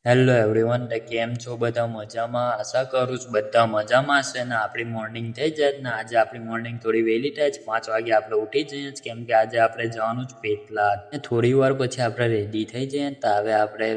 Hello everyone, કેમ છો? બધા મજામાં? આશા કરું છું બધા મજામાં હશે ને આપણી મોર્નિંગ થઈ જાય ને આજે આપણી મોર્નિંગ થોડી વહેલી થાય છે. 5 વાગે આપણે ઉઠી જઈએ છીએ કેમ કે આજે આપણે જવાનું જ પેટલાદ ને થોડી વાર પછી આપણે રેડી થઈ જઈએ તો હવે આપણે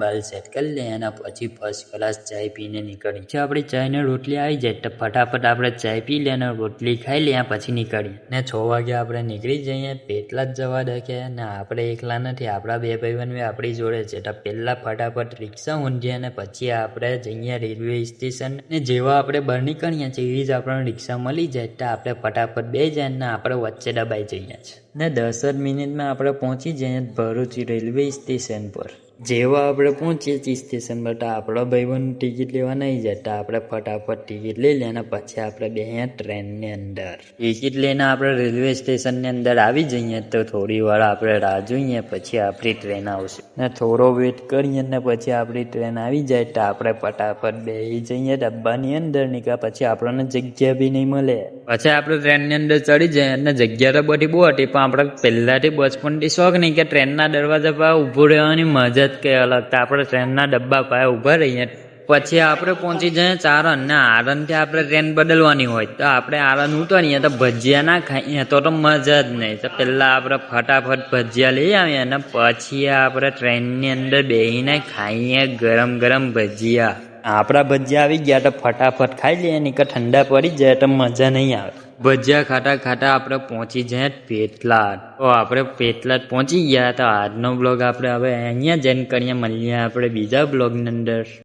બાલ સેટ કરી લઈએ એના પછી ફર્સ્ટ ક્લાસ ચાય પીને નીકળીએ. જો આપણી ચાય ને રોટલી આવી જાય તો ફટાફટ આપણે ચાય પી લઈએ અને રોટલી ખાઈ લઈએ પછી નીકળીએ ને 6 વાગે આપણે નીકળી જઈએ. પેટલાદ જવા દે ને આપણે એકલા નથી, આપણા બે ભાઈબંધ આપણી જોડે છે. તો પહેલા ફટાફટ રિક્ષા ઊંધીએ અને પછી આપણે જઈએ રેલવે સ્ટેશન ને જેવા આપણે બહાર નીકળીએ છીએ એવી જ આપણને રિક્ષા મળી જાય તો આપણે ફટાફટ બે જાય ને આપણે વચ્ચે દબાઈ જઈએ છીએ ને 10 જ મિનિટમાં આપણે પહોંચી જઈએ ભરૂચ રેલવે સ્ટેશન પર. જેવા આપણે પહોંચીએ છીએ સ્ટેશન પર તો આપણા ભાઈબંધ ટિકિટ લેવા નહીં જાય તો આપણે ફટાફટ ટિકિટ લઈ લઈએ અને પછી આપણે બેસીએ ટ્રેનની અંદર. ટિકિટ લઈને આપણે રેલવે સ્ટેશનની અંદર આવી જઈએ તો થોડી વાર આપણે રાહ જોઈએ પછી આપણી ટ્રેન આવશે ને થોડો વેટ કરીએ ને પછી આપણી ટ્રેન આવી જાય તો આપણે ફટાફટ બેસી જઈએ ડબ્બાની અંદર નીકળ્યા પછી આપણને જગ્યા બી નહીં મળે. પછી આપણે ટ્રેનની અંદર ચડી જઈએ અને જગ્યા તો બધી બહુ હતી પણ આપણે પહેલાથી બચપનથી શોખ નહીં કે ટ્રેનના દરવાજા પર ઊભું રહેવાની મજા જ કંઈ અલગ. તો આપણે ટ્રેનના ડબ્બા પાસે ઊભા રહીએ પછી આપણે પહોંચી જઈએ આણંદ ને આણંદથી આપણે ટ્રેન બદલવાની હોય તો આપણે આણંદ ઉતરીએ તો ભજીયા ના ખાઈએ તો મજા જ નહીં. તો પહેલાં આપણે ફટાફટ ભજીયા લઈ આવીએ અને પછી આપણે ટ્રેનની અંદર બેસીને ખાઈએ ગરમ ગરમ ભજીયા. આપણા ભજીયા આવી ગયા તો ફટાફટ ખાઈ લઈએ નહીં કે ઠંડા પડી જાય તો મજા નહીં આવે. ભજીયા ખાતા ખાતા આપણે પહોંચી જઈએ પેટલાદ. તો આપણે પેટલાદ પહોંચી ગયા તો આજનો બ્લોગ આપણે હવે અહીંયા જ એન્ડ કરીએ. મળીએ આપણે બીજા બ્લોગની અંદર.